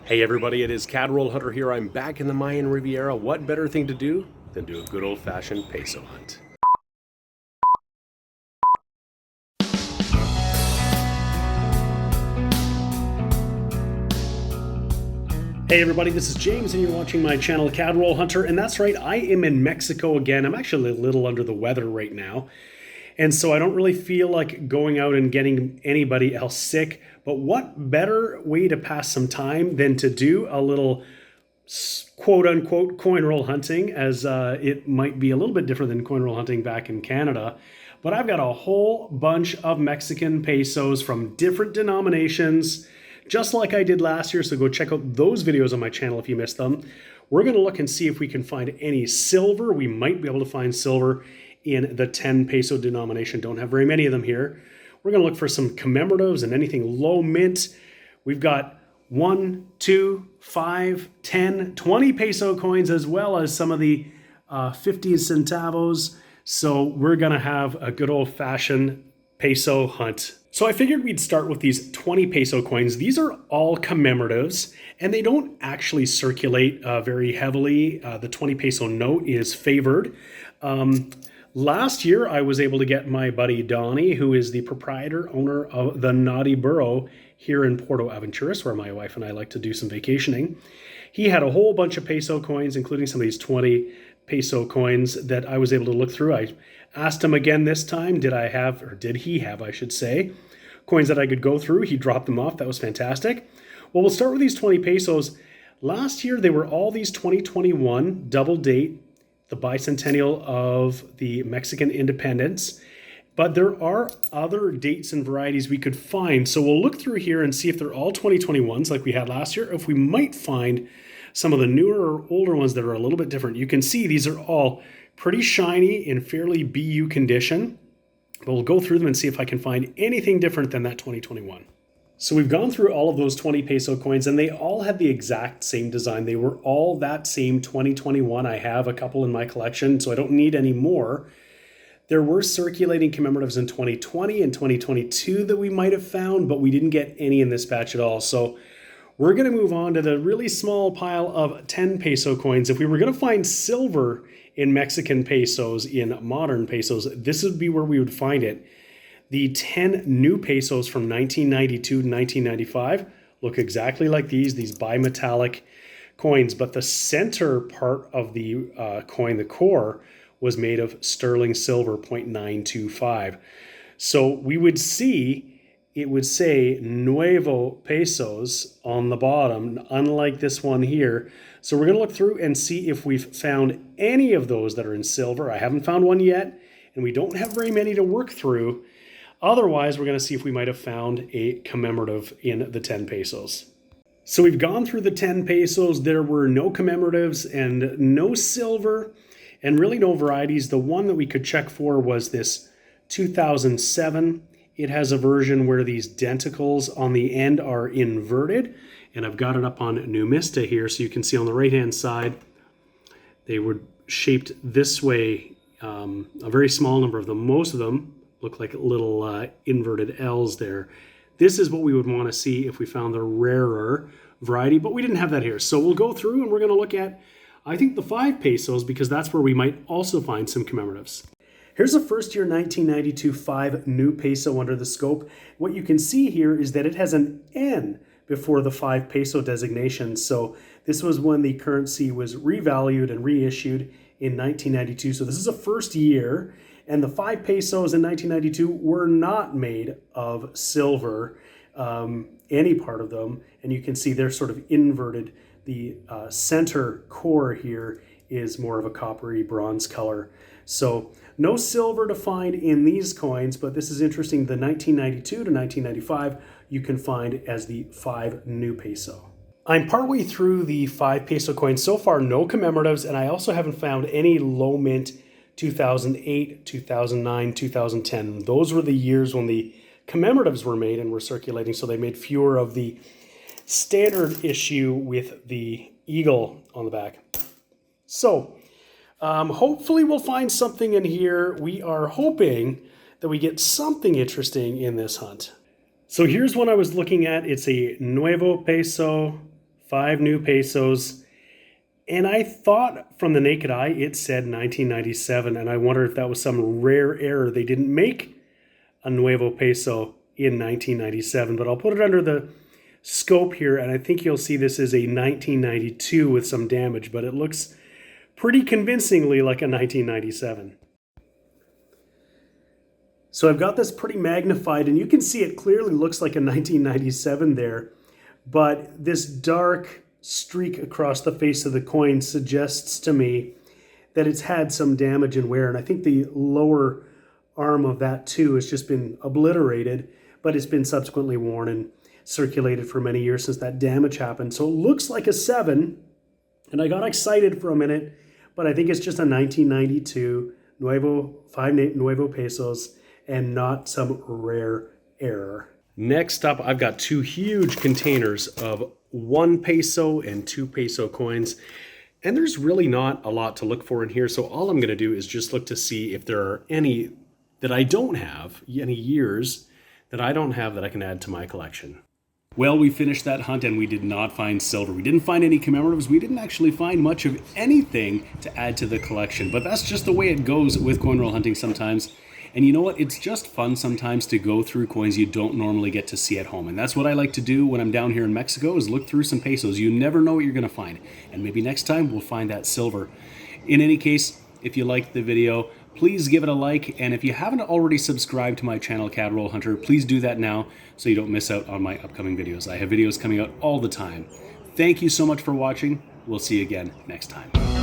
Hey everybody, it is CAD Hunter here. I'm back in the Mayan Riviera. What better thing to do than do a good old-fashioned peso hunt? Hey everybody, this is James and you're watching my channel CAD Hunter, and that's right, I am in Mexico again. I'm actually a little under the weather right now, and so I don't really feel like going out and getting anybody else sick, but what better way to pass some time than to do a little quote unquote coin roll hunting, as it might be a little bit different than coin roll hunting back in Canada. But I've got a whole bunch of Mexican pesos from different denominations, just like I did last year. So go check out those videos on my channel if you missed them. We're going to look and see if we can find any silver. We might be able to find silver in the 10 peso denomination. Don't have very many of them here. We're going to look for some commemoratives and anything low mint. We've got 1, 2, 5, 10, 20 peso coins, as well as some of the 50 centavos. So we're gonna have a good old fashioned peso hunt. So I figured we'd start with these 20 peso coins. These are all commemoratives and they don't actually circulate very heavily. The 20 peso note is favored. Last year, I was able to get my buddy Donnie, who is the proprietor owner of the Nauti Burro here in Puerto Aventuras, where my wife and I like to do some vacationing. He had a whole bunch of peso coins, including some of these 20 peso coins that I was able to look through. I asked him again this time, did he have, I should say, coins that I could go through. He dropped them off. That was fantastic. Well, we'll start with these 20 pesos. Last year, they were all these 2021 double date, the bicentennial of the Mexican independence. But there are other dates and varieties we could find. So we'll look through here and see if they're all 2021s like we had last year, or if we might find some of the newer or older ones that are a little bit different. You can see these are all pretty shiny in fairly BU condition. But we'll go through them and see if I can find anything different than that 2021. So we've gone through all of those 20 peso coins and they all had the exact same design. They were all that same 2021. I have a couple in my collection, so I don't need any more. There were circulating commemoratives in 2020 and 2022 that we might have found, but we didn't get any in this batch at all. So we're going to move on to the really small pile of 10 peso coins. If we were going to find silver in Mexican pesos, in modern pesos, this would be where we would find it. The 10 new pesos from 1992 to 1995 look exactly like these bimetallic coins, but the center part of the coin, the core, was made of sterling silver 0.925. So we would see, it would say Nuevo Pesos on the bottom, unlike this one here. So we're going to look through and see if we've found any of those that are in silver. I haven't found one yet, and we don't have very many to work through. Otherwise, we're going to see if we might have found a commemorative in the 10 pesos. So we've gone through the 10 pesos. There were no commemoratives and no silver and really no varieties. The one that we could check for was this 2007. It has a version where these denticles on the end are inverted. And I've got it up on Numista here so you can see on the right-hand side, they were shaped this way. A very small number of them. Most of them look like little inverted L's there. This is what we would want to see if we found the rarer variety, but we didn't have that here. So we'll go through and we're going to look at, I think, the 5 pesos, because that's where we might also find some commemoratives. Here's a first year 1992 5 new peso under the scope. What you can see here is that it has an N before the 5 peso designation. So this was when the currency was revalued and reissued in 1992. So this is a first year. And the 5 pesos in 1992 were not made of silver, any part of them. And you can see they're sort of inverted. The center core here is more of a coppery bronze color. So no silver to find in these coins, but this is interesting. The 1992 to 1995 you can find as the 5 new peso. I'm partway through the 5 peso coins. So far, no commemoratives, and I also haven't found any low mint 2008, 2009, 2010. Those were the years when the commemoratives were made and were circulating, so they made fewer of the standard issue with the eagle on the back. So hopefully we'll find something in here. We are hoping that we get something interesting in this hunt. So here's one I was looking at. It's a Nuevo Peso 5 new pesos. And I thought from the naked eye it said 1997, and I wonder if that was some rare error. They didn't make a nuevo peso in 1997, but I'll put it under the scope here, and I think you'll see this is a 1992 with some damage, but it looks pretty convincingly like a 1997. So I've got this pretty magnified, and you can see it clearly looks like a 1997 there, but this dark streak across the face of the coin suggests to me that it's had some damage and wear, and I think the lower arm of that too has just been obliterated, but it's been subsequently worn and circulated for many years since that damage happened. So it looks like a 7, and I got excited for a minute, but I think it's just a 1992 5 nuevo pesos and not some rare error. Next up, I've got 2 huge containers of 1 peso and 2 peso coins. And there's really not a lot to look for in here. So all I'm going to do is just look to see if there are any that I don't have, any years that I don't have that I can add to my collection. Well, we finished that hunt and we did not find silver. We didn't find any commemoratives. We didn't actually find much of anything to add to the collection. But that's just the way it goes with coin roll hunting sometimes. And you know what? It's just fun sometimes to go through coins you don't normally get to see at home. And that's what I like to do when I'm down here in Mexico, is look through some pesos. You never know what you're going to find. And maybe next time we'll find that silver. In any case, if you liked the video, please give it a like. And if you haven't already subscribed to my channel, CAD Roll Hunter, please do that now so you don't miss out on my upcoming videos. I have videos coming out all the time. Thank you so much for watching. We'll see you again next time.